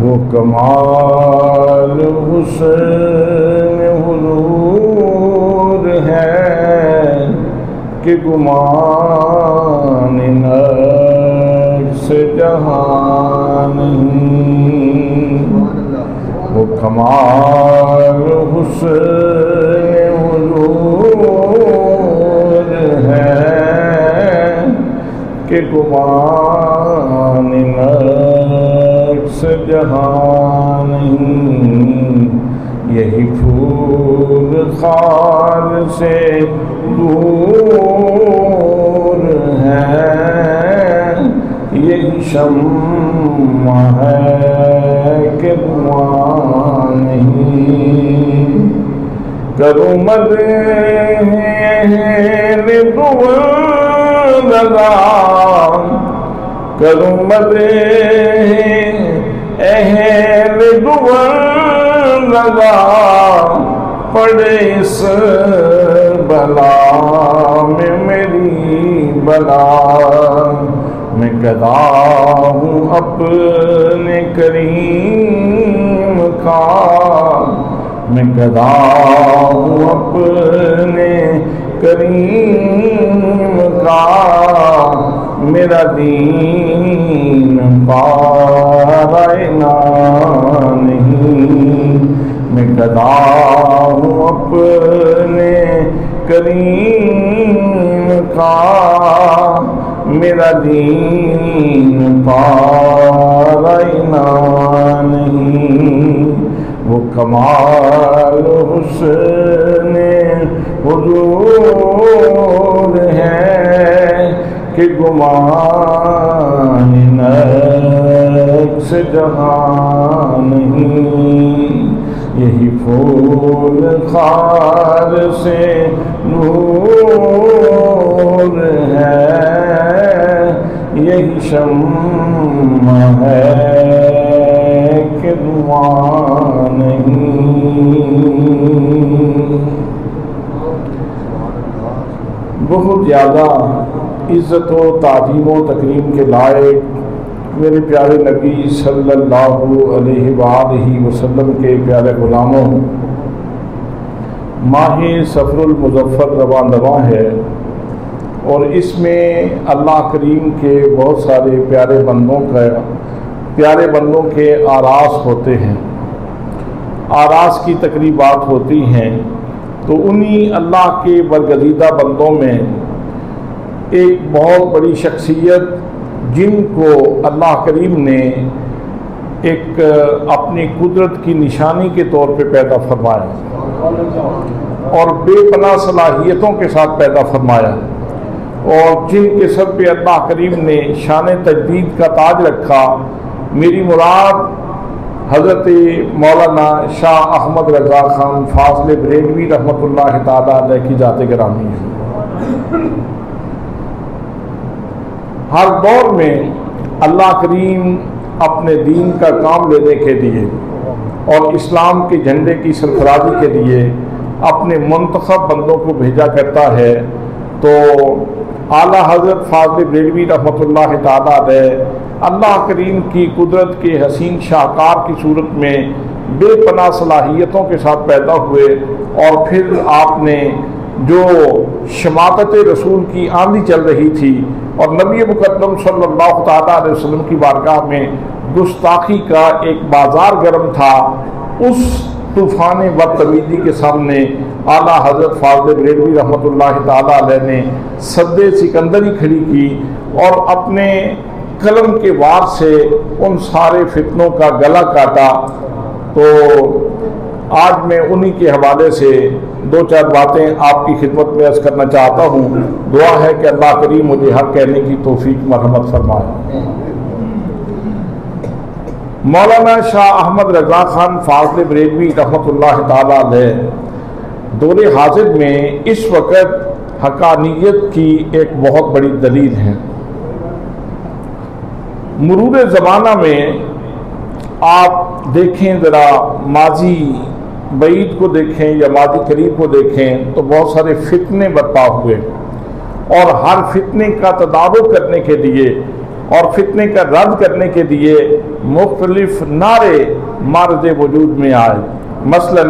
وہ کمال حسن حضور ہے کہ گمان نقص جہاں نہیں۔ وہ کمال حسن حضور ہے کہ گمان نقص جہاں نہیں۔ یہی پھول خار سے دور ہے، یہی شمع ہے کہ دھواں نہیں۔ کروں مدح لگا، کروں مدح اہل لگا، پڑے اس بلا میں میری بلا۔ میں گدا ہوں اپنے کریم کا، میں گدا ہوں اپنے کریم کا، میرا دین پارائنا نہیں۔ میں گدا ہوں اپنے کریم کا، میرا دین پارائنا نہیں۔ وہ کمال حسن حضور ہے کہ گمان نقص جہاں نہیں۔ یہی پھول خار سے نور ہے، یہی شمع ہے کہ دھواں نہیں۔ بہت زیادہ عزت و تعظیم و تکریم کے لائق میرے پیارے نبی صلی اللہ علیہ وآلہ وسلم کے پیارے غلاموں، ماہ صفر المظفر رواں دواں ہے، اور اس میں اللہ کریم کے بہت سارے پیارے بندوں کے آراس ہوتے ہیں، آراس کی تقریبات ہوتی ہیں۔ تو انہی اللہ کے برگزیدہ بندوں میں ایک بہت بڑی شخصیت جن کو اللہ کریم نے ایک اپنی قدرت کی نشانی کے طور پہ پیدا فرمایا اور بے پناہ صلاحیتوں کے ساتھ پیدا فرمایا، اور جن کے سر پہ اللہ کریم نے شان تجدید کا تاج رکھا، میری مراد حضرت مولانا شاہ احمد رضا خان فاضل بریلوی رحمۃ اللہ تعالیٰ علیہ کی ذات گرامی ہے۔ ہر دور میں اللہ کریم اپنے دین کا کام لینے کے لیے اور اسلام کے جھنڈے کی سرفرازی کے لیے اپنے منتخب بندوں کو بھیجا کرتا ہے۔ تو اعلیٰ حضرت فاضل بریلوی رحمۃ اللہ تعالیٰ علیہ اللہ کریم کی قدرت کے حسین شاہکار کی صورت میں بے پناہ صلاحیتوں کے ساتھ پیدا ہوئے، اور پھر آپ نے جو شماتت رسول کی آندھی چل رہی تھی اور نبی مقدم صلی اللہ تعالیٰ علیہ وسلم کی بارگاہ میں گستاخی کا ایک بازار گرم تھا، اس طوفان بدتمیزی کے سامنے اعلیٰ حضرت فاضل بریلوی رحمۃ اللہ تعالیٰ علیہ نے سد سکندری کھڑی کی اور اپنے قلم کے وار سے ان سارے فتنوں کا گلا کاٹا۔ تو آج میں انہی کے حوالے سے دو چار باتیں آپ کی خدمت میں عرض کرنا چاہتا ہوں۔ دعا ہے کہ اللہ کریم مجھے حق کہنے کی توفیق مرحمت فرمائے۔ مولانا شاہ احمد رضا خان فاضل بریلوی رحمۃ اللہ تعالیٰ علیہ دور حاضر میں اس وقت حقانیت کی ایک بہت بڑی دلیل ہے۔ مرور زمانہ میں آپ دیکھیں، ذرا ماضی بعید کو دیکھیں یا ماضی قریب کو دیکھیں تو بہت سارے فتنے برپا ہوئے، اور ہر فتنے کا تدارک کرنے کے لیے اور فتنے کا رد کرنے کے لیے مختلف نعرے مارد وجود میں آئے۔ مثلا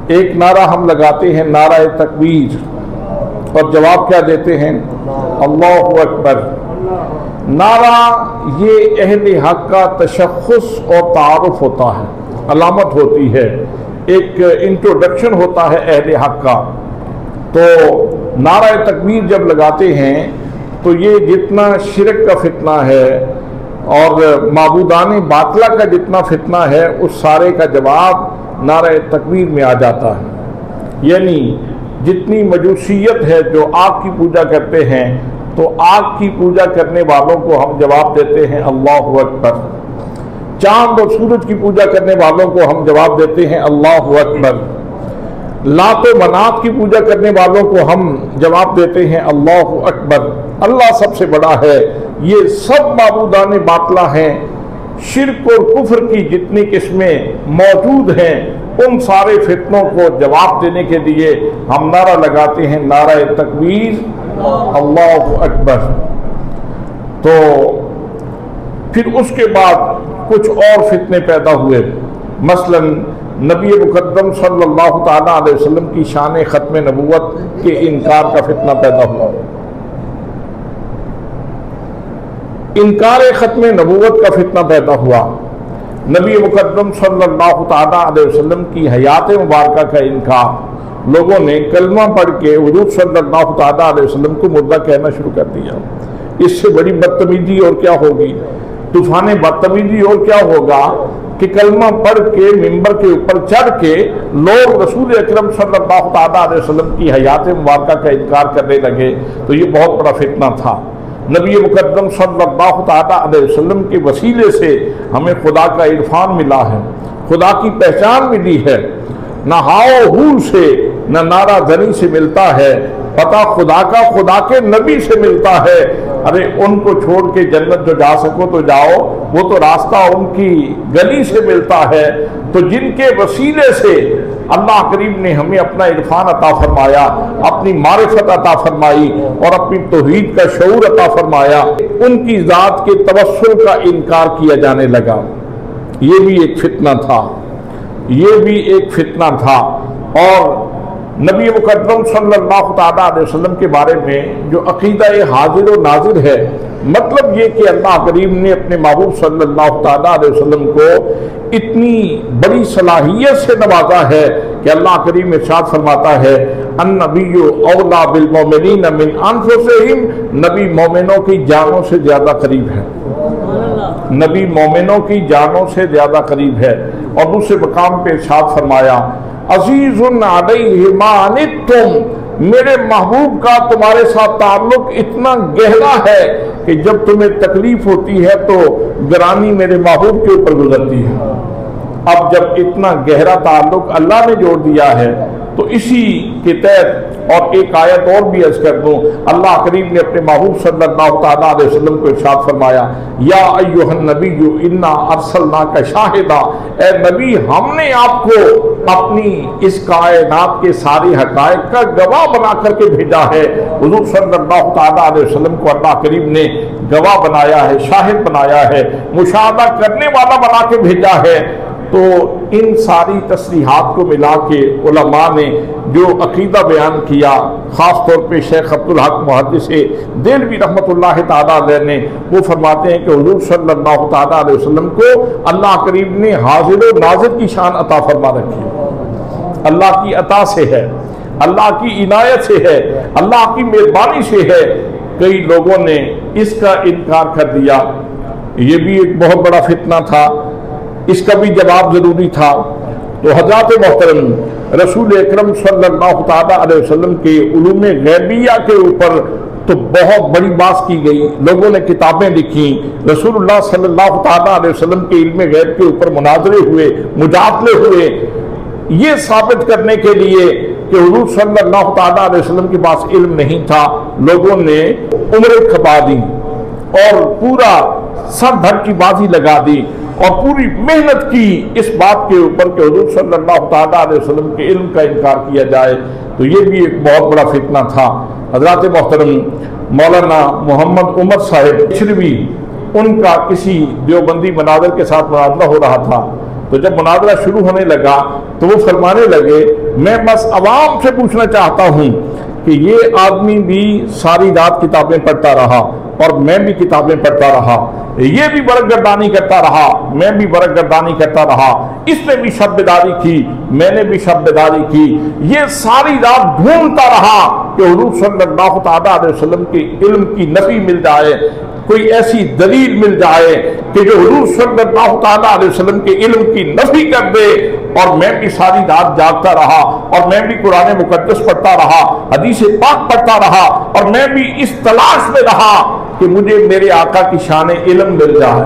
ایک نعرہ ہم لگاتے ہیں نعرہ تکبیر، اور جواب کیا دیتے ہیں؟ اللہ اکبر۔ نعرہ یہ اہل حق کا تشخص اور تعارف ہوتا ہے، علامت ہوتی ہے، ایک انٹروڈکشن ہوتا ہے اہل حق کا۔ تو نعرہ تکبیر جب لگاتے ہیں تو یہ جتنا شرک کا فتنہ ہے اور معبودان باطلہ کا جتنا فتنہ ہے اس سارے کا جواب نعرہ تکبیر میں آ جاتا ہے۔ یعنی جتنی مجوسیت ہے، جو آگ کی پوجا کرتے ہیں، تو آگ کی پوجا کرنے والوں کو ہم جواب دیتے ہیں اللہ اکبر۔ چاند اور سورج کی پوجا کرنے والوں کو ہم جواب دیتے ہیں اللہ اکبر۔ لات و منات کی پوجا کرنے والوں کو ہم جواب دیتے ہیں اللہ اکبر۔ اللہ سب سے بڑا ہے۔ یہ سب معبودان باطلہ ہیں۔ شرک اور کفر کی جتنی قسمیں موجود ہیں ان سارے فتنوں کو جواب دینے کے لیے ہم نعرہ لگاتے ہیں نعرہ تکبیر اللہ اکبر۔ تو پھر اس کے بعد کچھ اور فتنے پیدا ہوئے۔ مثلا نبی مقدم صلی اللہ تعالیٰ علیہ وسلم کی شان ختم نبوت کے انکار کا فتنہ پیدا ہوا۔ انکار ختم نبوت کا فتنہ پیدا ہوا۔ نبی مقدم صلی اللہ تعالیٰ علیہ وسلم کی حیات مبارکہ کا انکار، لوگوں نے کلمہ پڑھ کے حضور صلی اللہ تعالیٰ علیہ وسلم کو مردہ کہنا شروع کر دیا۔ اس سے بڑی بدتمیزی اور کیا ہوگی؟ طوفان بدتمیزی اور کیا ہوگا کہ کلمہ پڑھ کے ممبر کے اوپر چڑھ کے لوگ رسول اکرم صلی اللہ تعالیٰ علیہ وسلم کی حیات مبارکہ کا انکار کرنے لگے۔ تو یہ بہت بڑا فتنہ تھا۔ نبی مقدم صلی اللہ تعالیٰ علیہ وسلم کے وسیلے سے ہمیں خدا کا عرفان ملا ہے، خدا کی پہچان ملی ہے۔ نہ ہاؤ ہو سے نہ نعرہ زنی سے ملتا ہے، پتہ خدا کا خدا کے نبی سے ملتا ہے۔ ارے ان کو چھوڑ کے جنت جو جا سکو تو جاؤ، وہ تو راستہ ان کی گلی سے ملتا ہے۔ تو جن کے وسیلے سے اللہ کریم نے ہمیں اپنا عرفان عطا فرمایا، اپنی معرفت عطا فرمائی اور اپنی توحید کا شعور عطا فرمایا، ان کی ذات کے توسل کا انکار کیا جانے لگا۔ یہ بھی ایک فتنہ تھا، یہ بھی ایک فتنہ تھا۔ اور نبی مقدم صلی اللہ تعالیٰ علیہ وسلم کے بارے میں جو عقیدہ حاضر و ناظر ہے، مطلب یہ کہ اللہ کریم نے اپنے محبوب صلی اللہ تعالیٰ علیہ وسلم کو اتنی بڑی صلاحیت سے نوازا ہے کہ اللہ کریم ارشاد فرماتا ہے النبی اولا بالمؤمنین من انفسہم، نبی مومنوں کی جانوں سے زیادہ قریب ہے، نبی مومنوں کی جانوں سے زیادہ قریب ہے۔ اور دوسرے مقام پہ ارشاد فرمایا عزیز علیہ ما عنتم، میرے محبوب کا تمہارے ساتھ تعلق اتنا گہرا ہے کہ جب تمہیں تکلیف ہوتی ہے تو گرانی میرے محبوب کے اوپر گزرتی ہے۔ اب جب اتنا گہرا تعلق اللہ نے جوڑ دیا ہے تو اسی کے تحت اور ایک آیت اور بھی عرض کر دوں، اللہ کریم نے اپنے محبوب صلی اللہ تعالیٰ علیہ وسلم کو ارشاد فرمایا یا ایھا النبی انا ارسلناک شاہدا، اے نبی ہم نے آپ کو اپنی اس کائنات کے سارے حقائق کا گواہ بنا کر کے بھیجا ہے۔ حضور صلی اللہ تعالیٰ علیہ وسلم کو اللہ کریم نے گواہ بنایا ہے، شاہد بنایا ہے، مشاہدہ کرنے والا بنا کے بھیجا ہے۔ تو ان ساری تصریحات کو ملا کے علماء نے جو عقیدہ بیان کیا، خاص طور پہ شیخ عبدالحق محدث دہلوی رحمۃ اللہ تعالیٰ علیہ نے، وہ فرماتے ہیں کہ حضور صلی اللہ تعالیٰ علیہ وسلم کو اللہ کریم نے حاضر و ناظر کی شان عطا فرما رکھی ہے۔ اللہ کی عطا سے ہے، اللہ کی عنایت سے ہے، اللہ کی مہربانی سے ہے۔ کئی لوگوں نے اس کا انکار کر دیا، یہ بھی ایک بہت بڑا فتنہ تھا، اس کا بھی جواب ضروری تھا۔ تو حضرات محترم رسول اکرم صلی اللہ تعالیٰ علیہ وسلم کے علوم غیبیہ کے اوپر تو بہت بڑی بات کی گئی، لوگوں نے کتابیں لکھی، رسول اللہ صلی اللہ تعالیٰ علیہ وسلم کے علم غیب کے اوپر مناظرے ہوئے، مجادلے ہوئے، یہ ثابت کرنے کے لیے کہ حضور صلی اللہ تعالیٰ علیہ وسلم کے پاس علم نہیں تھا۔ لوگوں نے عمریں کھپا دی اور پورا سر دھڑ کی بازی لگا دی اور پوری محنت کی اس بات کے اوپر کہ حضور صلی اللہ تعالیٰ علیہ وسلم کے علم کا انکار کیا جائے۔ تو یہ بھی ایک بہت بڑا فتنہ تھا۔ حضرات محترم مولانا محمد عمر صاحب مشربی، ان کا کسی دیوبندی مناظر کے ساتھ مناظرہ ہو رہا تھا، تو جب مناظرہ شروع ہونے لگا تو وہ فرمانے لگے میں بس عوام سے پوچھنا چاہتا ہوں کہ یہ آدمی بھی ساری رات کتابیں پڑھتا رہا اور میں بھی کتابیں پڑھتا رہا، یہ بھی ورق گردانی کرتا رہا، میں بھی ورق گردانی کرتا رہا، اس نے بھی شب بیداری کی، میں نے بھی شب بیداری کی، یہ ساری رات ڈھونڈتا رہا کہ حضور صلی اللہ تعالیٰ علیہ وسلم کے علم کی نفی مل جائے، کوئی ایسی دلیل مل جائے کہ جو حضور صلی اللہ تعالیٰ علیہ وسلم کے علم کی نفی کر دے، اور میں بھی ساری رات جاگتا رہا، اور میں بھی قرآن مقدس پڑھتا رہا، حدیث پاک پڑھتا رہا، اور میں بھی اس تلاش میں رہا کہ مجھے میرے آقا کی شان علم مل جائے،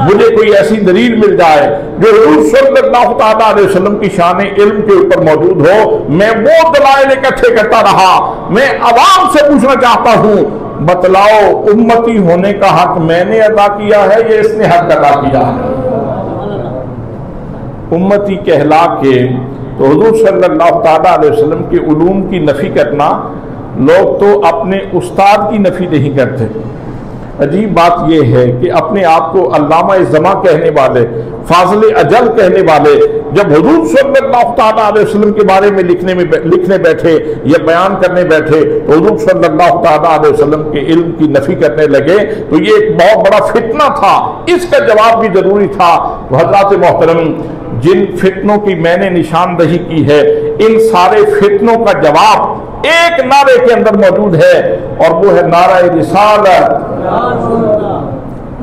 مجھے کوئی ایسی دلیل مل جائے جو حضور صلی اللہ تعالیٰ علیہ وسلم کی شان علم کے اوپر موجود ہو۔ میں وہ دلائل اکٹھے کرتا رہا، میں عوام سے پوچھنا چاہتا ہوں بتلاؤ امتی ہونے کا حق میں نے ادا کیا ہے یا اس نے حق ادا کیا ہے؟ امتی کہلا کے تو حضور صلی اللہ تعالیٰ علیہ وسلم کے علوم کی نفی کرنا، لوگ تو اپنے استاد کی نفی نہیں کرتے۔ عجیب بات یہ ہے کہ اپنے آپ کو علامہ زماں کہنے والے، فاضل اجل کہنے والے، جب حضور صلی اللہ تعالیٰ علیہ وسلم کے بارے میں لکھنے بیٹھے یا بیان کرنے بیٹھے تو حضور صلی اللہ تعالیٰ علیہ وسلم کے علم کی نفی کرنے لگے، تو یہ ایک بہت بڑا فتنہ تھا، اس کا جواب بھی ضروری تھا۔ حضرات محترم، جن فتنوں کی میں نے نشاندہی کی ہے، ان سارے فتنوں کا جواب ایک نعرے کے اندر موجود ہے، اور وہ ہے نعرہ رسالت۔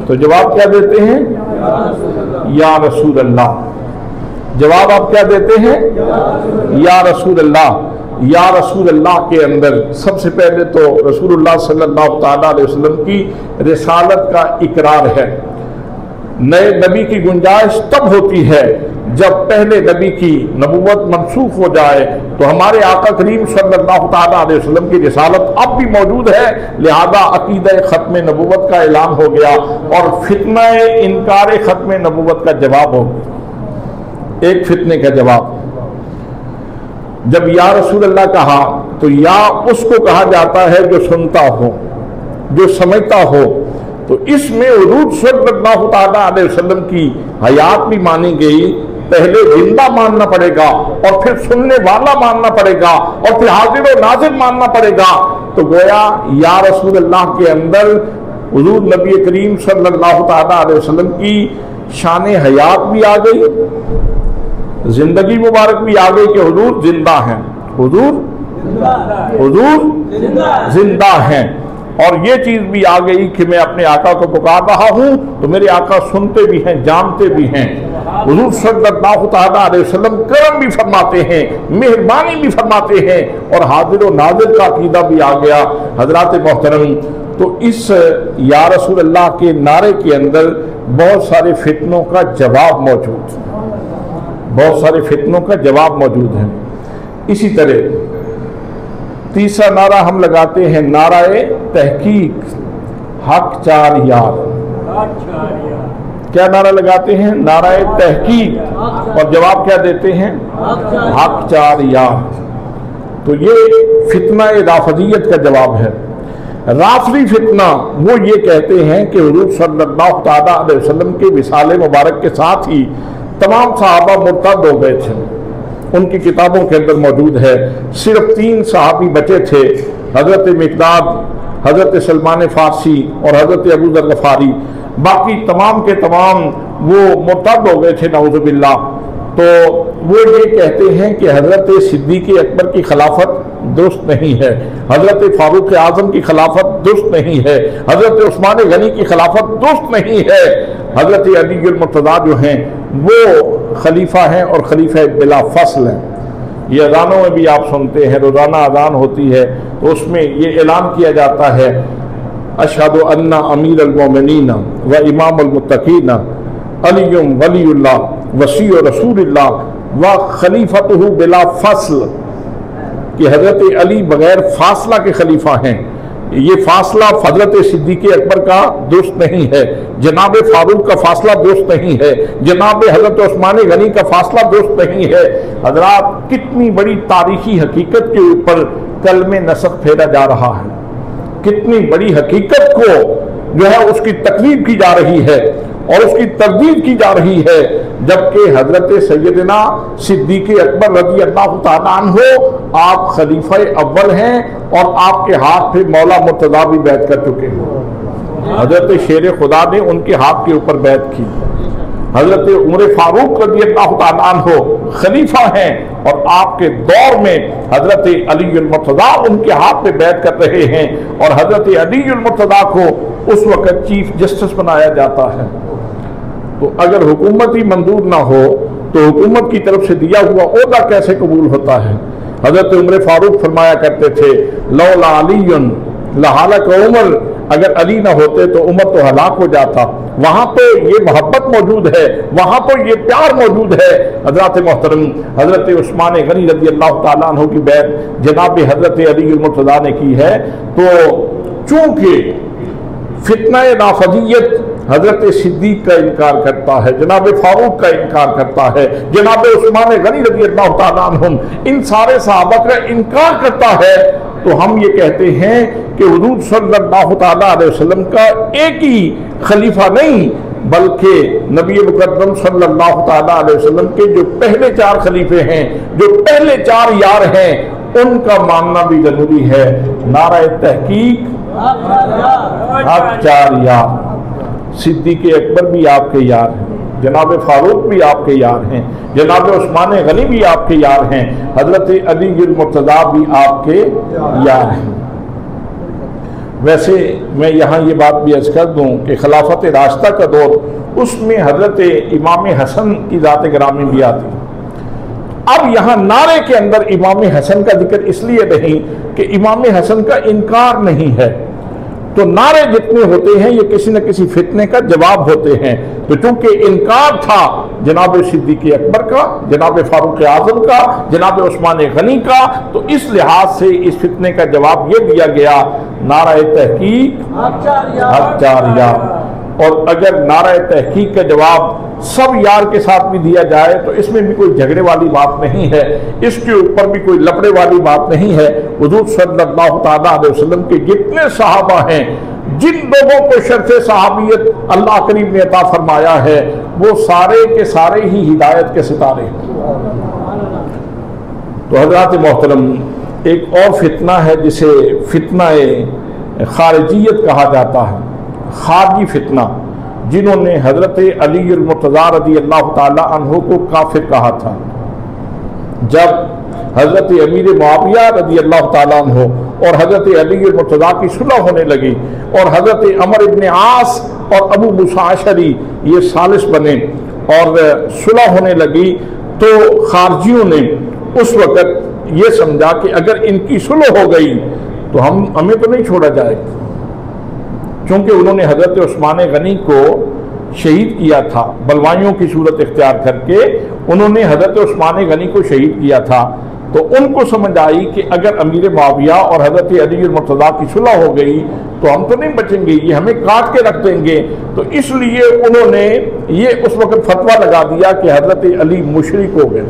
تو جواب کیا دیتے ہیں؟ یا رسول اللہ۔ جواب آپ کیا دیتے ہیں؟ یا رسول اللہ۔ یا رسول اللہ کے اندر سب سے پہلے تو رسول اللہ صلی اللہ تعالیٰ علیہ وسلم کی رسالت کا اقرار ہے۔ نئے نبی کی گنجائش تب ہوتی ہے جب پہلے نبی کی نبوت منسوخ ہو جائے، تو ہمارے آقا کریم صلی اللہ تعالیٰ علیہ وسلم کی رسالت اب بھی موجود ہے، لہذا عقیدہ ختم نبوت کا اعلان ہو گیا اور فتنہ انکار ختم نبوت کا جواب ہو گیا۔ ایک فتنے کا جواب، جب یا رسول اللہ کہا تو یا اس کو کہا جاتا ہے جو سنتا ہو، جو سمجھتا ہو، تو اس میں حضور صلی اللہ تعالیٰ علیہ وسلم کی حیات بھی مانی گئی، پہلے زندہ ماننا پڑے گا اور پھر سننے والا ماننا پڑے گا اور پھر حاضر و ناظر ماننا پڑے گا۔ تو گویا یا رسول اللہ کے اندر حضور نبی کریم صلی اللہ تعالیٰ علیہ وسلم کی شان حیات بھی آ گئی، زندگی مبارک بھی آ گئی کہ حضور زندہ ہیں، حضور زندہ ہیں، اور یہ چیز بھی آ گئی کہ میں اپنے آقا کو پکار رہا ہوں تو میرے آقا سنتے بھی ہیں، جانتے بھی ہیں۔ حضور صلی اللہ تعالیٰ علیہ وسلم کرم بھی فرماتے ہیں، مہربانی بھی فرماتے ہیں، اور حاضر و ناظر کا عقیدہ بھی آ گیا۔ حضرات محترم، تو اس یا رسول اللہ کے نعرے کے اندر بہت سارے فتنوں کا جواب موجود ہے، بہت سارے فتنوں کا جواب موجود ہے۔ اسی طرح تیسرا نعرہ ہم لگاتے ہیں نعرہ تحقیق، حق چار یار۔ کیا نعرہ لگاتے ہیں؟ نعرہ تحقیق، اور جواب کیا دیتے ہیں؟ حق چار یار۔ تو یہ فتنہ رافضیت کا جواب ہے۔ رافضی فتنہ وہ یہ کہتے ہیں کہ حضور صلی اللہ تعالیٰ علیہ وسلم کے وصال مبارک کے ساتھ ہی تمام صحابہ مرتد ہو گئے تھے، ان کی کتابوں کے اندر موجود ہے۔ صرف 3 صحابی بچے تھے، حضرت مقداد، حضرت سلمان فارسی اور حضرت ابو ذر غفاری، باقی تمام کے تمام وہ مرتد ہو گئے تھے نعوذ باللہ۔ تو وہ یہ کہتے ہیں کہ حضرت صدیق اکبر کی خلافت درست نہیں ہے، حضرت فاروق اعظم کی خلافت درست نہیں ہے، حضرت عثمان غنی کی خلافت درست نہیں ہے، حضرت علی المرتضیٰ جو ہیں وہ خلیفہ ہیں اور خلیفہ بلا فصل ہیں۔ یہ اذانوں میں بھی آپ سنتے ہیں، روزانہ اذان ہوتی ہے تو اس میں یہ اعلان کیا جاتا ہے اشہد ان امیر المومنین و امام المتقین علی ولی اللہ وصی رسول اللہ و خلیفتہ بلا فصل، کہ حضرت علی بغیر فاصلہ کے خلیفہ ہیں۔ یہ فاصلہ حضرت صدیق اکبر کا درست نہیں ہے، جناب فاروق کا فاصلہ درست نہیں ہے، جناب حضرت عثمان غنی کا فاصلہ درست نہیں ہے۔ حضرات، کتنی بڑی تاریخی حقیقت کے اوپر کلمہ نسخ پھیرا جا رہا ہے، کتنی بڑی حقیقت کو جو ہے اس کی تقریب کی جا رہی ہے اور اس کی تردید کی جا رہی ہے، جبکہ حضرت سیدنا صدیق اکبر رضی اللہ تعالیٰ عنہ آپ خلیفہ اول ہیں اور آپ کے ہاتھ پہ مولا مرتضیٰ بھی بیعت کر چکے ہیں۔ حضرت شیر خدا نے ان کے ہاتھ کے اوپر بیعت کی۔ حضرت عمر فاروق رضی اللہ تعالیٰ عنہ خلیفہ ہیں اور آپ کے دور میں حضرت علی المرتضیٰ ان کے ہاتھ پہ بیعت کر رہے ہیں، اور حضرت علی المرتضیٰ کو اس وقت چیف جسٹس بنایا جاتا ہے۔ تو اگر حکومت ہی منظور نہ ہو تو حکومت کی طرف سے دیا ہوا عہدہ کیسے قبول ہوتا ہے؟ حضرت عمر فاروق فرمایا کرتے تھے لولا علی لہلک عمر، اگر علی نہ ہوتے تو عمر تو ہلاک ہو جاتا۔ وہاں پہ یہ محبت موجود ہے، وہاں پہ یہ پیار موجود ہے۔ حضرت محترم حضرت عثمان غنی رضی اللہ تعالیٰ عنہ کی بیعت جناب حضرت علی المرتضیٰ نے کی ہے، تو چونکہ فتنہ نافذیت حضرت صدیق کا انکار کرتا ہے، جناب فاروق کا انکار کرتا ہے، جناب عثمان غنی رضی اللہ تعالیٰ عنہم ان سارے صحابہ کا انکار کرتا ہے، تو ہم یہ کہتے ہیں کہ حضور صلی اللہ تعالیٰ علیہ وسلم کا ایک ہی خلیفہ نہیں بلکہ نبی مقدم صلی اللہ تعالیٰ علیہ وسلم کے جو پہلے 4 خلیفے ہیں، جو پہلے 4 یار ہیں، ان کا ماننا بھی ضروری ہے۔ نعرہ تحقیق حق 4 یار، صدیق اکبر بھی آپ کے یار ہیں، جناب فاروق بھی آپ کے یار ہیں، جناب عثمان غنی بھی آپ کے یار ہیں، حضرت علی المرتضیٰ بھی آپ کے یار ہیں۔ ویسے میں یہاں یہ بات بھی عرض کر دوں کہ خلافت راشدہ کا دور، اس میں حضرت امام حسن کی ذات گرامی بھی آتی۔ اب یہاں نعرے کے اندر امام حسن کا ذکر اس لیے نہیں کہ امام حسن کا انکار نہیں ہے، تو نعرے جتنے ہوتے ہیں یہ کسی نہ کسی فتنے کا جواب ہوتے ہیں۔ تو چونکہ انکار تھا جناب صدیق اکبر کا، جناب فاروق اعظم کا، جناب عثمان غنی کا، تو اس لحاظ سے اس فتنے کا جواب یہ دیا گیا نعرہ تحقیق حق 4 یار۔ اور اگر نعرہ تحقیق کا جواب سب یار کے ساتھ بھی دیا جائے تو اس میں بھی کوئی جھگڑے والی بات نہیں ہے، اس کے اوپر بھی کوئی لپڑے والی بات نہیں ہے۔ حضور صلی اللہ تعالیٰ علیہ وسلم کے جتنے صحابہ ہیں، جن لوگوں کو شرف صحابیت اللہ کریم نے عطا فرمایا ہے، وہ سارے کے سارے ہی ہدایت کے ستارے ہیں۔ تو حضرات محترم، ایک اور فتنہ ہے جسے فتنہ خارجیت کہا جاتا ہے، خارجی فتنہ، جنہوں نے حضرت علی المرتضیٰ رضی اللہ تعالیٰ عنہ کو کافر کہا تھا۔ جب حضرت امیر معاویہ رضی اللہ تعالیٰ عنہ اور حضرت علی المرتضیٰ کی صلح ہونے لگی اور حضرت عمر ابن عاص اور ابو موسیٰ اشعری یہ ثالث بنے اور صلح ہونے لگی، تو خارجیوں نے اس وقت یہ سمجھا کہ اگر ان کی صلح ہو گئی تو ہمیں تو نہیں چھوڑا جائے، چونکہ انہوں نے حضرت عثمان غنی کو شہید کیا تھا، بلوائیوں کی صورت اختیار کر کے انہوں نے حضرت عثمان غنی کو شہید کیا تھا۔ تو ان کو سمجھ آئی کہ اگر امیر معاویہ اور حضرت علی المرتضیٰ کی صلح ہو گئی تو ہم تو نہیں بچیں گے، یہ ہمیں کاٹ کے رکھ دیں گے، تو اس لیے انہوں نے یہ اس وقت فتویٰ لگا دیا کہ حضرت علی مشرک ہو گئے،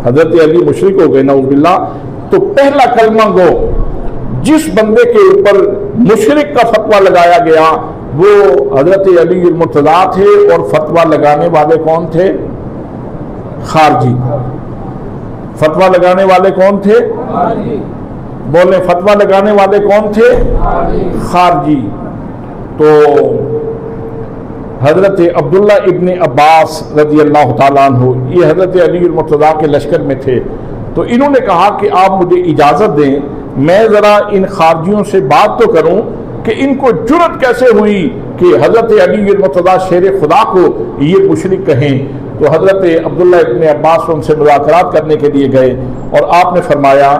حضرت علی مشرک ہو گئے نعوذ باللہ۔ تو پہلا کلمہ گو جس بندے کے اوپر مشرک کا فتویٰ لگایا گیا وہ حضرت علی المرتضیٰ تھے، اور فتویٰ لگانے والے کون تھے؟ خارجی۔ فتویٰ لگانے والے کون تھے؟ بولیں، فتویٰ لگانے والے کون تھے؟ خارجی۔ تو حضرت عبداللہ ابن عباس رضی اللہ تعالیٰ عنہ یہ حضرت علی المرتضیٰ کے لشکر میں تھے، تو انہوں نے کہا کہ آپ مجھے اجازت دیں میں ذرا ان خارجیوں سے بات تو کروں کہ ان کو جرأت کیسے ہوئی کہ حضرت علی المرتضیٰ شیر خدا کو یہ مشرک کہیں۔ تو حضرت عبداللہ ابن عباس ان سے مذاکرات کرنے کے لیے گئے اور آپ نے فرمایا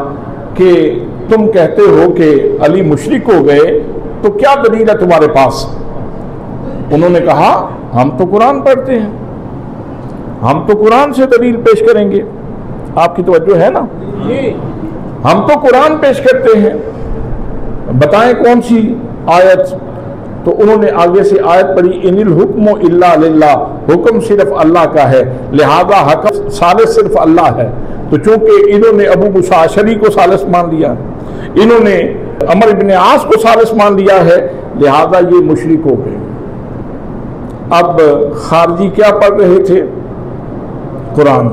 کہ تم کہتے ہو کہ علی مشرک ہو گئے، تو کیا دلیل ہے تمہارے پاس؟ انہوں نے کہا ہم تو قرآن پڑھتے ہیں، ہم تو قرآن سے دلیل پیش کریں گے۔ آپ کی توجہ ہے نا؟ ہم تو قرآن پیش کرتے ہیں، بتائیں کون سی آیت؟ تو انہوں نے آگے سے آیت پڑھی ان الحکم الا للہ، حکم صرف اللہ کا ہے، لہذا حق ثالث صرف اللہ ہے۔ تو چونکہ انہوں نے ابو موسیٰ اشعری کو ثالث مان لیا، انہوں نے عمر ابن عاص کو ثالث مان لیا ہے، لہذا یہ مشرک ہو گئے۔ اب خارجی کیا پڑھ رہے تھے؟ قرآن،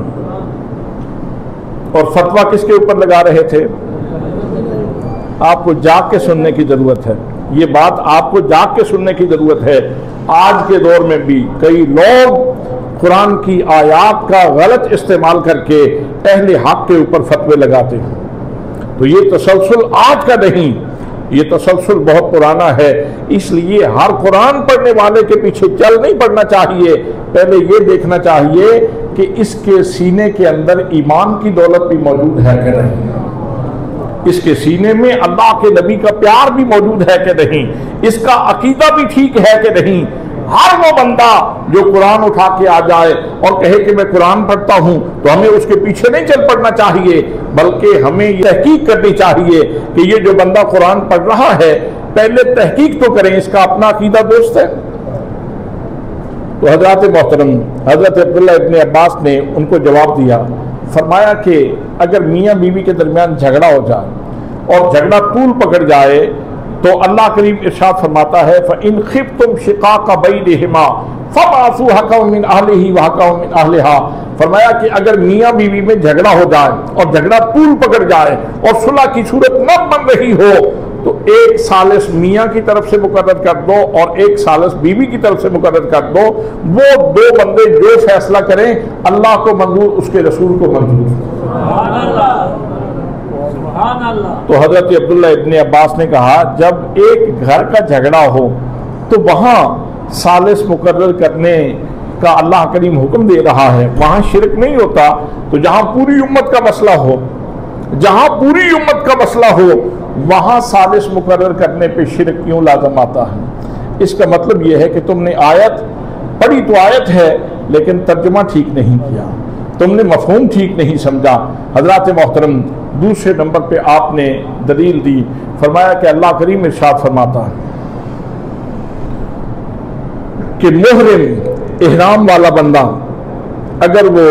اور فتویٰ کس کے اوپر لگا رہے تھے؟ آپ کو جاگ کے سننے کی ضرورت ہے، یہ بات آپ کو جاگ کے سننے کی ضرورت ہے۔ آج کے دور میں بھی کئی لوگ قرآن کی آیات کا غلط استعمال کر کے اہل حق کے اوپر فتوے لگاتے ہیں۔ تو یہ تسلسل آج کا نہیں، یہ تسلسل بہت پرانا ہے۔ اس لیے ہر قرآن پڑھنے والے کے پیچھے چل نہیں پڑنا چاہیے، پہلے یہ دیکھنا چاہیے کہ اس کے سینے کے اندر ایمان کی دولت بھی موجود ہے کہ نہیں، اس کے سینے میں اللہ کے نبی کا پیار بھی موجود ہے کہ نہیں، اس کا عقیدہ بھی ٹھیک ہے کہ نہیں۔ ہر وہ بندہ جو قرآن اٹھا کے آ جائے اور کہے کہ میں قرآن پڑھتا ہوں تو ہمیں اس کے پیچھے نہیں چل پڑنا چاہیے، بلکہ ہمیں یہ تحقیق کرنی چاہیے کہ یہ جو بندہ قرآن پڑھ رہا ہے پہلے تحقیق تو کریں اس کا اپنا عقیدہ درست ہے۔ تو حضرات محترم حضرت عبداللہ ابن عباس نے ان کو جواب دیا، فرمایا کہ اگر میاں بیوی کے درمیان جھگڑا ہو جائے اور جھگڑا طول پکڑ جائے تو اللہ کریم ارشاد فرماتا ہے فَإِنْ خِفْتُمْ شِقَاقَ بَيْنِهِمَا فَبَعَثُوا حَكَمًا مِنْ أَهْلِهِ وَحَكَمًا مِنْ أَهْلِهَا۔ فرمایا کہ اگر میاں بیوی میں جھگڑا ہو جائے اور جھگڑا طول پکڑ جائے اور صلح کی صورت نہ بن رہی ہو تو ایک ثالث میاں کی طرف سے مقرر کر دو اور ایک ثالث بیوی کی طرف سے مقرر کر دو، وہ دو بندے جو فیصلہ کریں اللہ کو منظور، اس کے رسول کو منظور۔ سبحان اللہ۔ تو حضرت عبداللہ ابن عباس نے کہا جب ایک گھر کا جھگڑا ہو تو وہاں ثالث مقرر کرنے کا اللہ کریم حکم دے رہا ہے، وہاں شرک نہیں ہوتا، تو جہاں پوری امت کا مسئلہ ہو، جہاں پوری امت کا مسئلہ ہو وہاں ثالث مقرر کرنے پہ شرک کیوں لازم آتا ہے؟ اس کا مطلب یہ ہے کہ تم نے آیت پڑھی تو آیت ہے لیکن ترجمہ ٹھیک نہیں کیا، تم نے مفہوم ٹھیک نہیں سمجھا۔ حضرات محترم دوسرے نمبر پہ آپ نے دلیل دی، فرمایا کہ اللہ کریم ارشاد فرماتا ہے کہ محرم احرام والا بندہ اگر وہ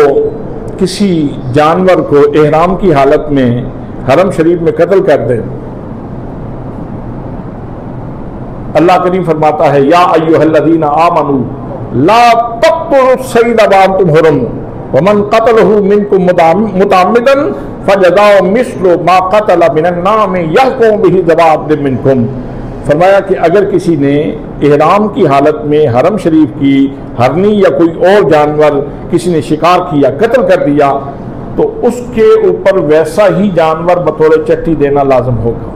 کسی جانور کو احرام کی حالت میں حرم شریف میں قتل کر دے، اللہ کریم فرماتا ہے یا ایھا الذین آمنوا لا تقتلوا الصید وانتم حرم ومن قتله منکم متعمدا فجزاء مثل ما قتل من النعم یحکم به ذوی عدل منکم۔ فرمایا کہ اگر کسی نے احرام کی حالت میں حرم شریف کی ہرنی یا کوئی اور جانور کسی نے شکار کیا، قتل کر دیا، تو اس کے اوپر ویسا ہی جانور بطور چٹی دینا لازم ہوگا،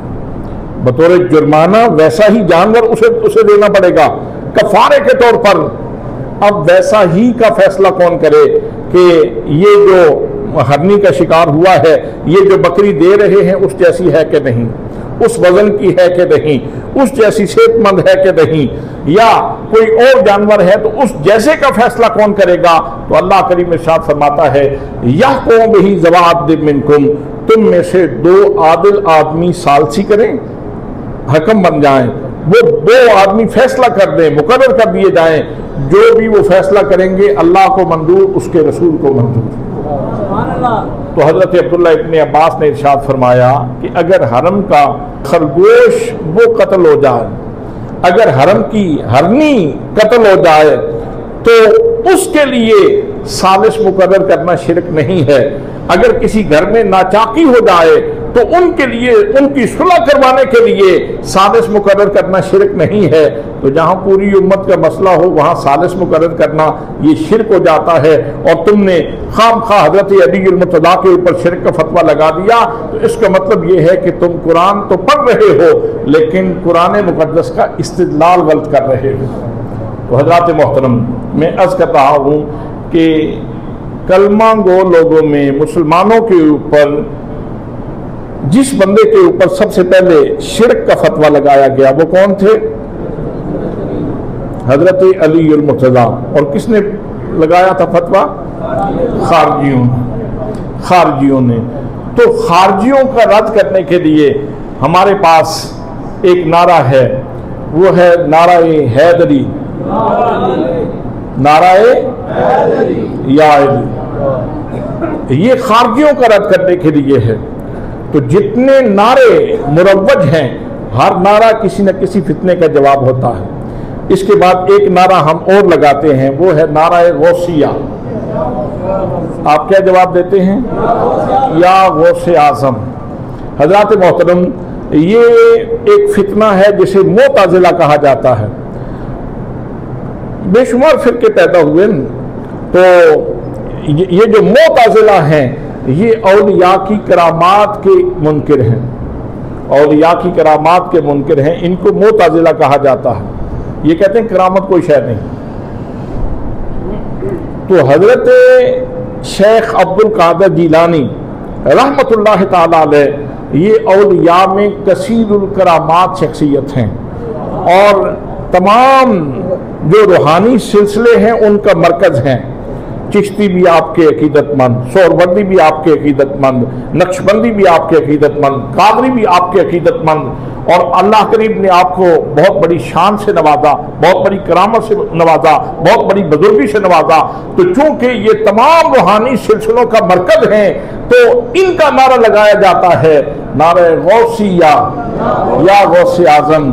بطور جرمانہ ویسا ہی جانور اسے دینا پڑے گا کفارے کے طور پر۔ اب ویسا ہی کا فیصلہ کون کرے کہ یہ جو ہرنی کا شکار ہوا ہے یہ جو بکری دے رہے ہیں اس جیسی ہے کہ نہیں، اس وزن کی ہے کہ نہیں، اس جیسی صحت مند ہے کہ نہیں، یا کوئی اور جانور ہے تو اس جیسے کا فیصلہ کون کرے گا؟ تو اللہ کریم ارشاد فرماتا ہے یحکم بہ ذوی عدل منکم، تم میں سے دو عادل آدمی ثالثی کریں، حکم بن جائیں، وہ دو آدمی فیصلہ کر دیں، مقرر کر دیے جائیں، جو بھی وہ فیصلہ کریں گے اللہ کو منظور، اس کے رسول کو منظور۔ تو حضرت عبداللہ ابن عباس نے ارشاد فرمایا کہ اگر حرم کا خرگوش وہ قتل ہو جائے، اگر حرم کی ہرنی قتل ہو جائے تو اس کے لیے ثالث مقرر کرنا شرک نہیں ہے۔ اگر کسی گھر میں ناچاکی ہو جائے تو ان کے لیے ان کی صلح کروانے کے لیے ثالث مقرر کرنا شرک نہیں ہے۔ تو جہاں پوری امت کا مسئلہ ہو وہاں ثالث مقرر کرنا یہ شرک ہو جاتا ہے، اور تم نے خام خواہ حضرت علی المرتضیٰ کے اوپر شرک کا فتویٰ لگا دیا، تو اس کا مطلب یہ ہے کہ تم قرآن تو پڑھ رہے ہو لیکن قرآن مقدس کا استدلال غلط کر رہے ہو۔ تو حضرات محترم میں عرض کر رہا ہوں کہ کلمہ گو لوگوں میں مسلمانوں کے اوپر جس بندے کے اوپر سب سے پہلے شرک کا فتویٰ لگایا گیا وہ کون تھے؟ حضرت علی المرتضیٰ۔ اور کس نے لگایا تھا فتویٰ؟ خارجیوں نے۔ تو خارجیوں کا رد کرنے کے لیے ہمارے پاس ایک نعرہ ہے، وہ ہے نعرہ حیدری، نعرہ یا علی۔ یہ خارجیوں کا رد کرنے کے لیے ہے۔ تو جتنے نعرے مروج ہیں ہر نعرہ کسی نہ کسی فتنے کا جواب ہوتا ہے۔ اس کے بعد ایک نعرہ ہم اور لگاتے ہیں، وہ ہے نعرہ غوثیہ۔ آپ کیا جواب دیتے ہیں؟ یا غوث اعظم۔ حضرات محترم، یہ ایک فتنہ ہے جسے معتزلہ کہا جاتا ہے۔ بے شمار فرقے پیدا ہوئے، تو یہ جو معتزلہ ہیں یہ اولیاء کی کرامات کے منکر ہیں، اولیاء کی کرامات کے منکر ہیں، ان کو معتزلہ کہا جاتا ہے۔ یہ کہتے ہیں کرامت کوئی شے نہیں۔ تو حضرت شیخ عبد القادر جیلانی رحمت اللہ تعالی علیہ یہ اولیاء میں کثیر الکرامات شخصیت ہیں، اور تمام جو روحانی سلسلے ہیں ان کا مرکز ہیں۔ چشتی بھی آپ کے عقیدت مند، سہروردی بھی آپ کے عقیدت مند، نقشبندی بھی آپ کے عقیدت مند، قادری بھی آپ کے عقیدت مند، اور اللہ کریم نے آپ کو بہت بڑی شان سے نوازا، بہت بڑی کرامت سے نوازا، بہت بڑی بزرگی سے نوازا۔ تو چونکہ یہ تمام روحانی سلسلوں کا مرکز ہیں تو ان کا نعرہ لگایا جاتا ہے نعرہ غوثیہ یا غوث اعظم۔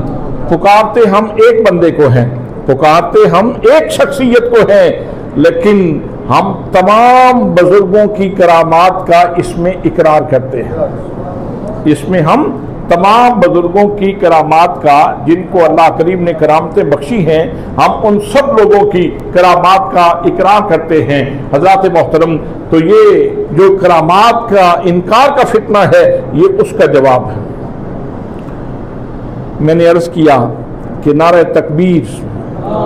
پکارتے ہم ایک بندے کو ہیں، پکارتے ہم ایک شخصیت کو ہیں، لیکن ہم تمام بزرگوں کی کرامات کا اس میں اقرار کرتے ہیں۔ اس میں ہم تمام بزرگوں کی کرامات کا، جن کو اللہ کریم نے کرامتیں بخشی ہیں، ہم ان سب لوگوں کی کرامات کا اقرار کرتے ہیں۔ حضرات محترم، تو یہ جو کرامات کا انکار کا فتنہ ہے یہ اس کا جواب ہے۔ میں نے عرض کیا کہ نعرہ تکبیر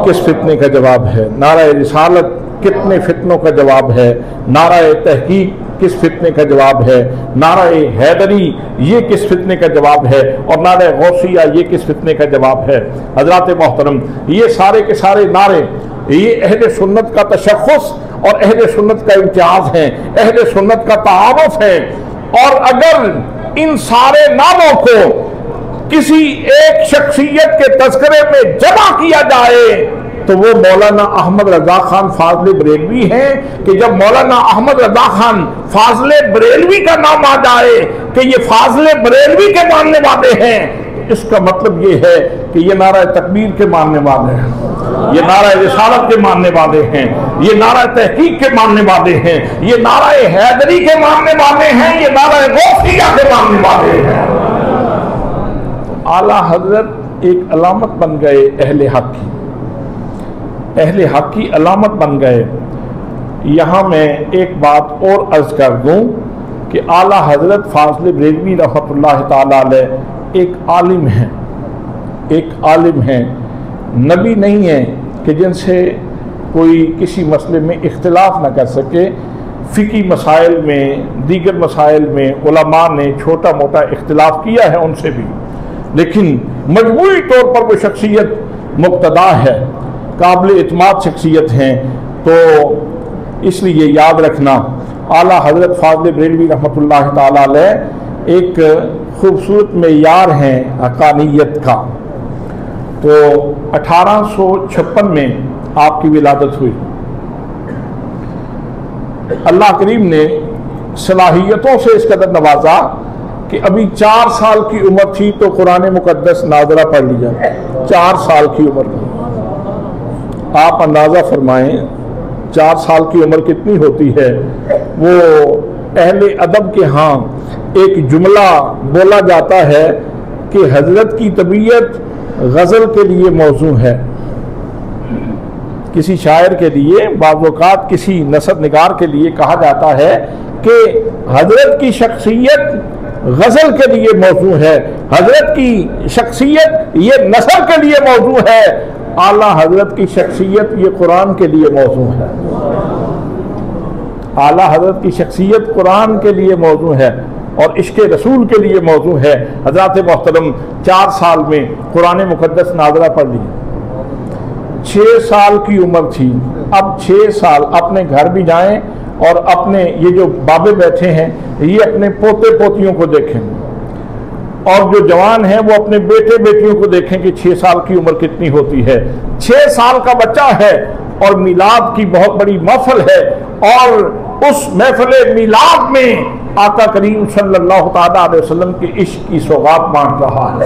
کس فتنے کا جواب ہے، نعرہ رسالت کتنے فتنوں کا جواب ہے، نعرہ تحقیق کس فتنے کا جواب ہے، نعرہ حیدری یہ کس فتنے کا جواب ہے، اور نعرہ غوثیہ یہ کس فتنے کا جواب ہے۔ حضرات محترم، یہ سارے کے سارے نعرے یہ اہل سنت کا تشخص اور اہل سنت کا امتیاز ہیں، اہل سنت کا تعارف ہے، اور اگر ان سارے ناموں کو کسی ایک شخصیت کے تذکرے میں جمع کیا جائے تو وہ مولانا احمد رضا خان فاضل بریلوی ہیں، کہ جب مولانا احمد رضا خان فاضل بریلوی کا نام آ جائے کہ یہ فاضل بریلوی کے ماننے والے ہیں، اس کا مطلب یہ ہے کہ یہ نعرہ تکبیر کے ماننے والے ہیں، یہ نعرہ رسالت کے ماننے والے ہیں، یہ نعرہ تحقیق کے ماننے والے ہیں، یہ نعرہ حیدری کے ماننے والے ہیں، یہ نعرہ غوثیہ کے ماننے والے ہیں۔ اعلیٰ حضرت ایک علامت بن گئے اہل حق کی، اہل حق کی علامت بن گئے۔ یہاں میں ایک بات اور عرض کر دوں کہ اعلیٰ حضرت فاضل بریلوی رحمۃ اللہ تعالی علیہ ایک عالم ہیں، ایک عالم ہیں، نبی نہیں ہیں کہ جن سے کوئی کسی مسئلے میں اختلاف نہ کر سکے۔ فقہی مسائل میں، دیگر مسائل میں علماء نے چھوٹا موٹا اختلاف کیا ہے ان سے بھی، لیکن مجموعی طور پر وہ شخصیت مقتدا ہے، قابل اعتماد شخصیت ہیں۔ تو اس لیے یاد رکھنا، اعلیٰ حضرت فاضل بریلوی رحمۃ اللہ تعالی علیہ ایک خوبصورت معیار ہیں حقانیت کا۔ تو 1856 میں آپ کی ولادت ہوئی۔ اللہ کریم نے صلاحیتوں سے اس قدر نوازا کہ ابھی 4 سال کی عمر تھی تو قرآن مقدس ناظرہ پڑھ لیا، 4 سال کی عمر تھی۔ آپ اندازہ فرمائیں 4 سال کی عمر کتنی ہوتی ہے۔ وہ اہل ادب کے ہاں ایک جملہ بولا جاتا ہے کہ حضرت کی طبیعت غزل کے لیے موزوں ہے۔ کسی شاعر کے لیے، بعض اوقات کسی نثر نگار کے لیے کہا جاتا ہے کہ حضرت کی شخصیت غزل کے لیے موضوع ہے، حضرت کی شخصیت یہ نثر کے لیے موضوع ہے، اعلیٰ حضرت کی شخصیت یہ قرآن کے لیے موضوع ہے، اعلیٰ حضرت کی شخصیت قرآن کے لیے موضوع ہے اور عشق رسول کے لیے موضوع ہے۔ حضرات محترم 4 سال میں قرآن مقدس ناظرہ پڑھ لی، 6 سال کی عمر تھی۔ اب 6 سال اپنے گھر بھی جائیں اور اپنے یہ جو بابے بیٹھے ہیں یہ اپنے پوتے پوتیوں کو دیکھیں، اور جو جوان ہیں وہ اپنے بیٹے بیٹیوں کو دیکھیں کہ 6 سال کی عمر کتنی ہوتی ہے۔ 6 سال کا بچہ ہے اور میلاد کی بہت بڑی محفل ہے، اور اس محفل میلاد میں آقا کریم صلی اللہ تعالیٰ علیہ وسلم کے عشق کی سوغات بانٹ رہا ہے۔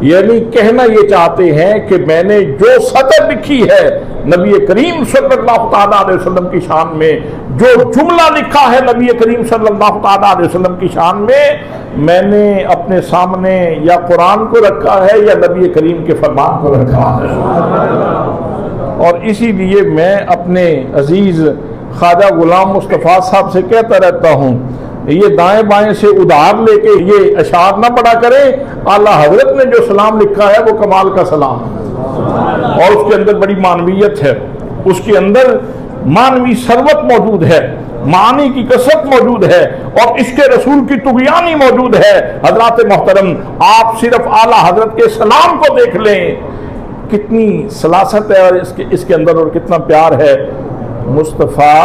یعنی کہنا یہ چاہتے ہیں کہ میں نے جو سطر لکھی ہے نبی کریم صلی اللہ تعالیٰ علیہ وسلم کی شان میں، جو جملہ لکھا ہے نبی کریم صلی اللہ تعالیٰ علیہ وسلم کی شان میں نے اپنے سامنے یا قرآن کو رکھا ہے یا نبی کریم کے فرمان کو رکھا ہے۔ اور اسی لیے میں اپنے عزیز خواجہ غلام مصطفیٰ صاحب سے کہتا رہتا ہوں، یہ دائیں بائیں سے ادھار لے کے یہ اشعار نہ پڑھا کریں، اعلیٰ حضرت نے جو سلام لکھا ہے وہ کمال کا سلام ہے، اور اس کے اندر بڑی معنویت ہے، اس کے اندر معنوی ثروت موجود ہے، معانی کی کثرت موجود ہے، اور عشق رسول کی طغیانی موجود ہے۔ حضرات محترم، آپ صرف اعلیٰ حضرت کے سلام کو دیکھ لیں، کتنی سلاست ہے اور اس کے اندر اور کتنا پیار ہے۔ مصطفیٰ،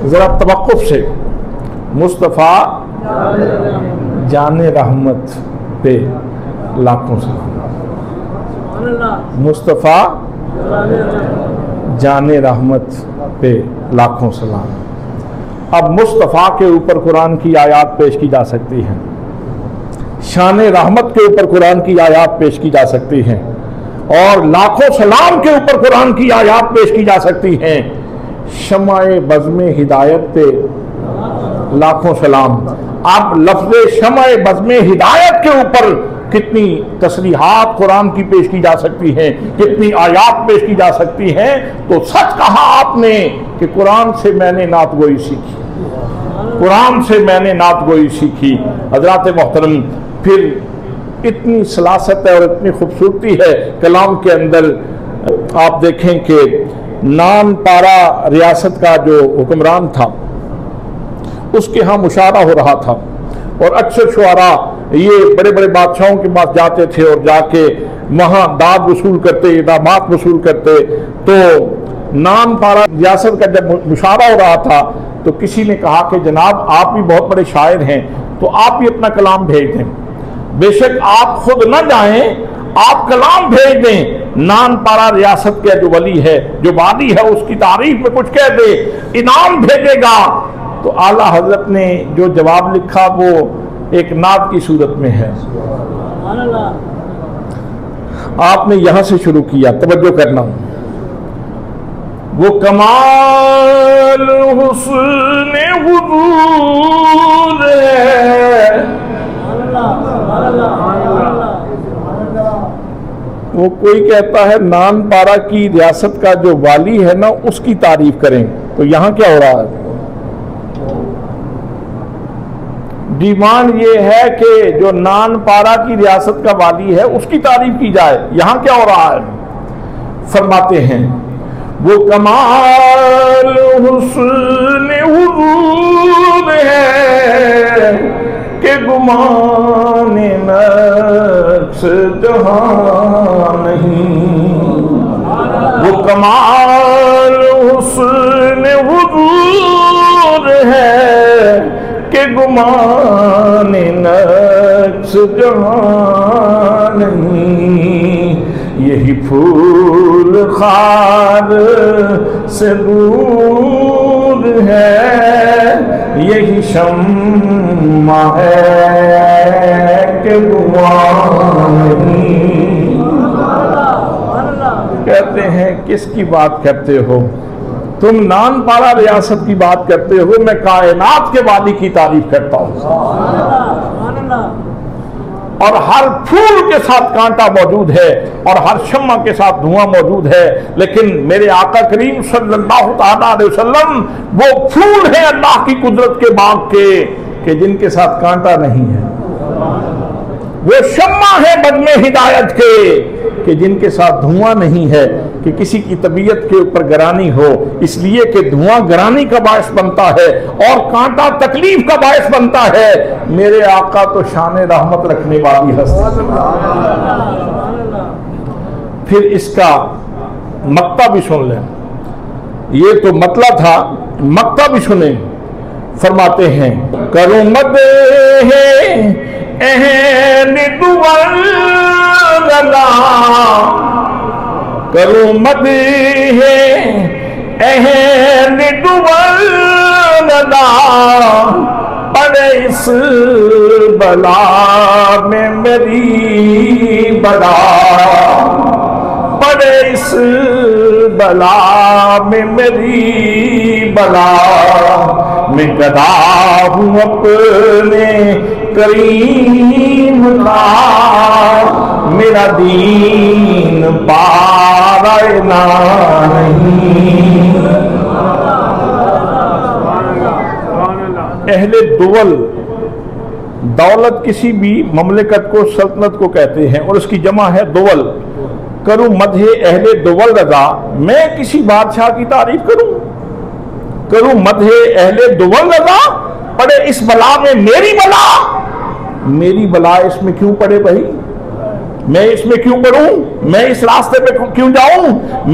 ذرا توقف سے، مصطفیٰ جان رحمت پہ لاکھوں سلام، مصطفیٰ جان رحمت پہ لاکھوں سلام۔ اب مصطفیٰ کے اوپر قرآن کی آیات پیش کی جا سکتی ہیں، شان رحمت کے اوپر قرآن کی آیات پیش کی جا سکتی ہیں، اور لاکھوں سلام کے اوپر قرآن کی آیات پیش کی جا سکتی ہیں۔ شمع بزم ہدایت پہ لاکھوں سلام۔ اب لفظ شمع بزم ہدایت کے اوپر کتنی تصریحات قرآن کی پیش کی جا سکتی ہیں، کتنی آیات پیش کی جا سکتی ہیں۔ تو سچ کہا آپ نے کہ قرآن سے میں نے نعت گوئی سیکھی، قرآن سے میں نے نعت گوئی سیکھی۔ حضرات محترم، پھر اتنی سلاست ہے اور اتنی خوبصورتی ہے کلام کے اندر۔ آپ دیکھیں کہ نان پارا ریاست کا جو حکمران تھا، اس کے ہاں مشاورہ ہو رہا تھا، اور اکثر شعراء یہ بڑے بڑے بادشاہوں کے پاس جاتے تھے اور جا کے وہاں داد وصول کرتے، انعامات وصول کرتے۔ تو نان پارا ریاست کا جب مشاورہ ہو رہا تھا تو کسی نے کہا کہ جناب آپ بھی بہت بڑے شاعر ہیں، تو آپ بھی اپنا کلام بھیج دیں، بے شک آپ خود نہ جائیں، آپ کلام بھیج دیں، نان پارا ریاست کا جو ولی ہے، جو وادی ہے، اس کی تعریف میں کچھ کہہ دے، انعام بھیجے گا۔ تو اعلیٰ حضرت نے جو جواب لکھا وہ ایک نعت کی صورت میں ہے۔ آپ نے یہاں سے شروع کیا، توجہ کرنا۔ وہ کمال حسن حضور ہے، وہ کوئی کہتا ہے نان پارا کی ریاست کا جو والی ہے نا اس کی تعریف کریں، تو یہاں کیا ہو رہا ہے؟ ڈیمانڈ یہ ہے کہ جو نان پارا کی ریاست کا والی ہے اس کی تعریف کی جائے، یہاں کیا ہو رہا ہے؟ فرماتے ہیں وہ کمال حسن حضور ہے کہ گمان نقص جہاں نہیں، وہ کمال حسن حضور ہے کہ گمان نقص جہاں نہیں، یہی پھول خار سے دور ہے، یہی شمع ہے کہ گمان نہیں۔ کہتے ہیں کس کی بات کرتے ہو تم؟ نان پارا ریاست کی بات کرتے ہو، میں کائنات کے والی کی تعریف کرتا ہوں۔ اور ہر پھول کے ساتھ کانٹا موجود ہے اور ہر شمع کے ساتھ دھواں موجود ہے، لیکن میرے آقا کریم صلی اللہ تعالیٰ علیہ وسلم وہ پھول ہیں اللہ کی قدرت کے باغ کے کہ جن کے ساتھ کانٹا نہیں ہے، وہ شمع ہے بزم ہدایت کے کہ جن کے ساتھ دھواں نہیں ہے کہ کسی کی طبیعت کے اوپر گرانی ہو، اس لیے کہ دھواں گرانی کا باعث بنتا ہے اور کانٹا تکلیف کا باعث بنتا ہے۔ میرے آقا تو شان رحمت رکھنے والی ہستی۔ پھر اس کا مقطع بھی سن لیں، یہ تو مطلع تھا، مقطع بھی سنیں۔ فرماتے ہیں کروں مدح اہل دول کروں مدح اہل دول پڑے اس بلا میں میری بلا، پڑے اس بلا میں میری بلا، میں گدا ہوں اپنے کریم کا، میرا دین پارا نہیں۔ اہل دول، دولت کسی بھی مملکت کو، سلطنت کو کہتے ہیں، اور اس کی جمع ہے دول۔ کروں مدح اہل دول رضا، میں کسی بادشاہ کی تعریف کروں؟ کروں مدح اہل دول رضا، پڑے اس بلا میں میری بلا، میری بلا اس میں کیوں پڑے بھائی؟ میں اس میں کیوں پڑوں؟ میں اس راستے پہ کیوں جاؤں؟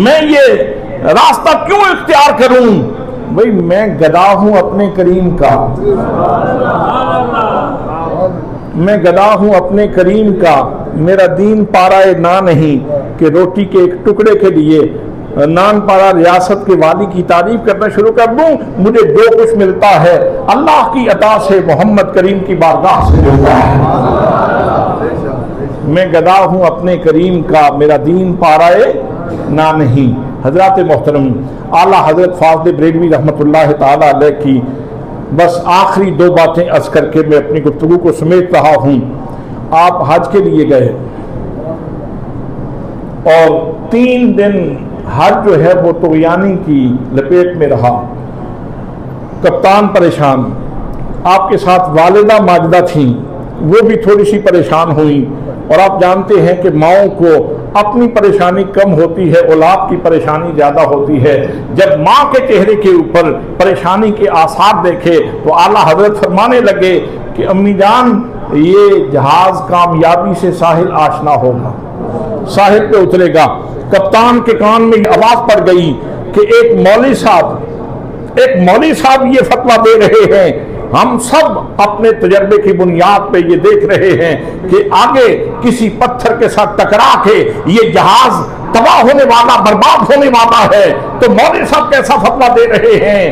میں یہ راستہ کیوں اختیار کروں؟ بھئی میں گدا ہوں اپنے کریم کا، میں گدا ہوں اپنے کریم کا، میرا دین پارا نہ نہیں کہ روٹی کے ایک ٹکڑے کے لیے نان پارا ریاست کے والی کی تعریف کرنا شروع کر دوں۔ مجھے جو کچھ ملتا ہے اللہ کی عطا سے، محمد کریم کی بارگاہ سے ملتا ہے۔ میں گدا ہوں اپنے کریم کا، میرا دین پارائے نہ نہیں۔ حضرات محترم، اعلیٰ حضرت فاضل بریلوی رحمۃ اللہ تعالیٰ علیہ کی بس آخری دو باتیں عرض کر کے میں اپنی گفتگو کو سمیٹ رہا ہوں۔ آپ حج کے لیے گئے اور 3 دن حج جو ہے وہ طغیانی کی لپیٹ میں رہا، کپتان پریشان، آپ کے ساتھ والدہ ماجدہ تھیں، وہ بھی تھوڑی سی پریشان ہوئیں، اور آپ جانتے ہیں کہ ماؤں کو اپنی پریشانی کم ہوتی ہے، اولاد کی پریشانی زیادہ ہوتی ہے۔ جب ماں کے چہرے کے اوپر پریشانی کے آثار دیکھے تو اعلیٰ حضرت فرمانے لگے کہ امی جان یہ جہاز کامیابی سے ساحل آشنا ہوگا، ساحل پہ اترے گا۔ کپتان کے کان میں آواز پڑ گئی کہ ایک مولوی صاحب یہ فتویٰ دے رہے ہیں، ہم سب اپنے تجربے کی بنیاد پہ یہ دیکھ رہے ہیں کہ آگے کسی پتھر کے ساتھ ٹکرا کے یہ جہاز تباہ ہونے والا، برباد ہونے والا ہے، تو مولوی صاحب کیسا فتویٰ دے رہے ہیں؟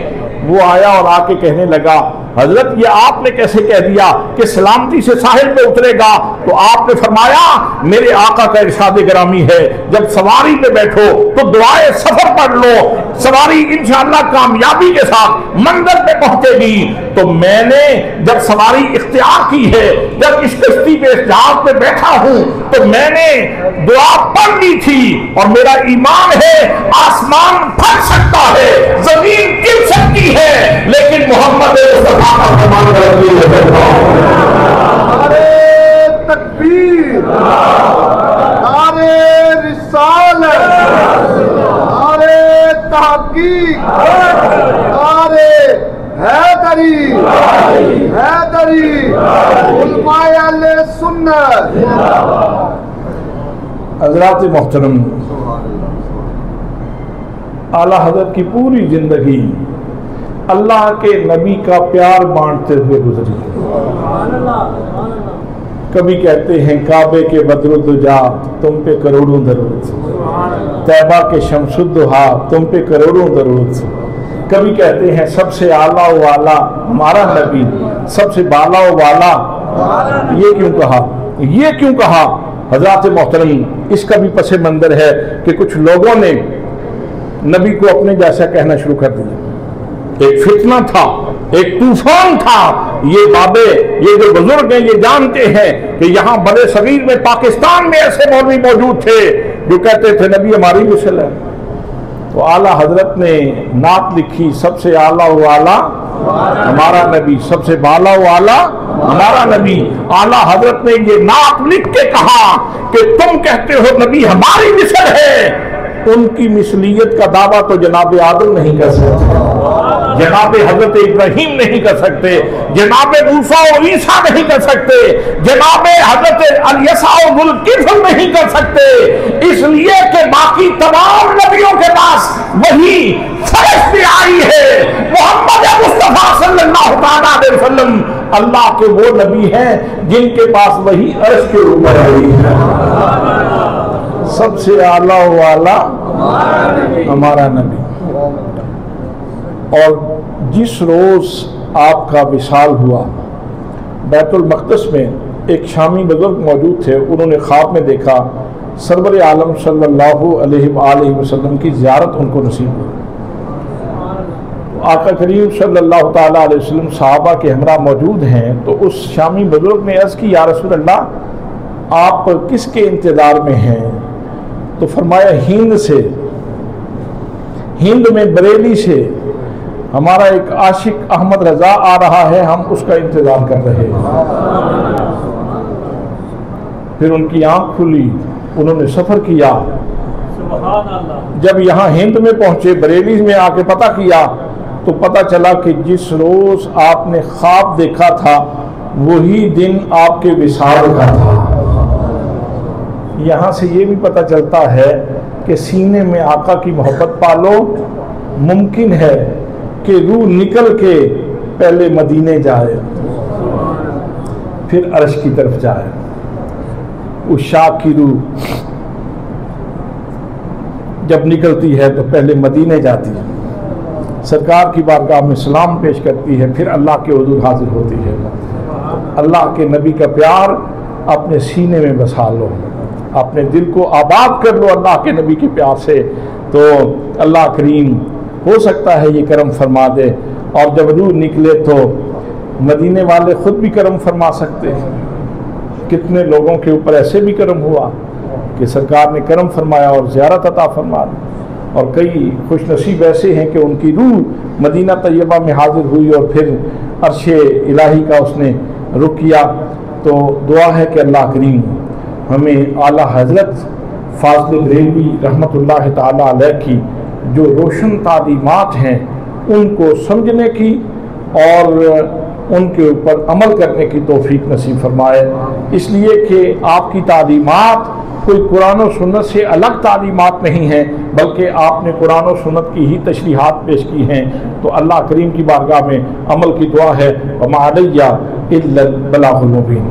وہ آیا اور آ کے کہنے لگا حضرت یہ آپ نے کیسے کہہ دیا کہ سلامتی سے ساحل پہ اترے گا؟ تو آپ نے فرمایا میرے آقا کا ارشاد گرامی ہے جب سواری پہ بیٹھو تو دعائے سفر پڑھ لو، سواری انشاءاللہ کامیابی کے ساتھ منزل پہ پہنچے گی۔ تو میں نے جب سواری اختیار کی ہے، جب اس کشتی پہ اس جہاز پہ بیٹھا ہوں تو میں نے دعا پڑھ لی تھی، اور میرا ایمان ہے آسمان پھٹ سکتا ہے، زمین گر سکتی ہے، لیکن محمد نعرے تکبیر، نعرے رسالت، نعرے تحقیق، نعرے حیدری، حیدری، علماء اہل سنت۔ حضرات محترم، اعلیٰ حضرت کی پوری زندگی اللہ کے نبی کا پیار بانٹتے ہوئے گزری۔ کبھی کہتے ہیں کعبے کے بدر الدجا تم پہ کروڑوں درود، طیبہ کے شمس الضحا تم پہ کروڑوں درود، کبھی کہتے ہیں سب سے اعلیٰ و اعلیٰ ہمارا نبی، سب سے بالا و والا۔ یہ کیوں کہا؟ یہ کیوں کہا؟ حضرات محترم، اس کا بھی پس منظر ہے کہ کچھ لوگوں نے نبی کو اپنے جیسا کہنا شروع کر دیا۔ ایک فتنہ تھا، ایک طوفان تھا۔ یہ بابے، یہ جو بزرگ ہیں یہ جانتے ہیں کہ یہاں بڑے صغیر میں پاکستان میں ایسے مولوی موجود تھے جو کہتے تھے نبی ہماری مثل ہے۔ تو اعلیٰ حضرت نے نعت لکھی، سب سے اعلیٰ و اعلیٰ ہمارا نبی، سب سے بالا و اعلیٰ ہمارا نبی۔ اعلیٰ حضرت نے یہ نعت لکھ کے کہا کہ تم کہتے ہو نبی ہماری مثل ہے، ان کی مثلیت کا دعویٰ تو جناب آدم نہیں کر سکتے، جناب حضرت ابراہیم نہیں کر سکتے، جناب موسیٰ و عیسیٰ نہیں کر سکتے، جناب حضرت الیسع و ذوالکفل نہیں کر سکتے، اس لیے کہ باقی تمام نبیوں کے پاس وہی فرشتے آئی ہے۔ محمد مصطفیٰ صلی اللہ علیہ وسلم اللہ کے وہ نبی ہیں جن کے پاس وہی عرش کے اوپر آئی ہے۔ سب سے اعلیٰ و اعلیٰ ہمارا نبی۔ اور جس روز آپ کا وصال ہوا بیت المقدس میں ایک شامی بزرگ موجود تھے. انہوں نے خواب میں دیکھا سرور عالم صلی اللہ علیہ وآلہ وسلم کی زیارت ان کو نصیب ہوئی. آقا کریم صلی اللہ تعالیٰ علیہ وسلم صحابہ کے ہمراہ موجود ہیں. تو اس شامی بزرگ نے عرض کی یا رسول اللہ آپ کس کے انتظار میں ہیں؟ تو فرمایا ہند سے، ہند میں بریلی سے ہمارا ایک عاشق احمد رضا آ رہا ہے، ہم اس کا انتظار کر رہے ہیں. پھر ان کی آنکھ کھلی، انہوں نے سفر کیا. جب یہاں ہند میں پہنچے، بریلی میں آ کے پتہ کیا تو پتہ چلا کہ جس روز آپ نے خواب دیکھا تھا وہی دن آپ کے وصال کا تھا. یہاں سے یہ بھی پتہ چلتا ہے کہ سینے میں آقا کی محبت پالو. ممکن ہے کہ روح نکل کے پہلے مدینے جائے پھر عرش کی طرف جائے. اس شاخ کی روح جب نکلتی ہے تو پہلے مدینے جاتی ہے، سرکار کی بارگاہ میں سلام پیش کرتی ہے، پھر اللہ کے حضور حاضر ہوتی ہے. اللہ کے نبی کا پیار اپنے سینے میں بسا لو، اپنے دل کو آباد کر لو اللہ کے نبی کے پیار سے، تو اللہ کریم ہو سکتا ہے یہ کرم فرما دے. اور جب روح نکلے تو مدینے والے خود بھی کرم فرما سکتے ہیں. کتنے لوگوں کے اوپر ایسے بھی کرم ہوا کہ سرکار نے کرم فرمایا اور زیارت عطا فرما دی. اور کئی خوش نصیب ایسے ہیں کہ ان کی روح مدینہ طیبہ میں حاضر ہوئی اور پھر عرش الہی کا اس نے رخ کیا. تو دعا ہے کہ اللہ کریم ہمیں اعلیٰ حضرت فاضل بریلوی رحمۃ اللہ تعالیٰ علیہ کی جو روشن تعلیمات ہیں ان کو سمجھنے کی اور ان کے اوپر عمل کرنے کی توفیق نصیب فرمائے. اس لیے کہ آپ کی تعلیمات کوئی قرآن و سنت سے الگ تعلیمات نہیں ہیں، بلکہ آپ نے قرآن و سنت کی ہی تشریحات پیش کی ہیں. تو اللہ کریم کی بارگاہ میں عمل کی دعا ہے وما علیہ الا البلاغ المبین.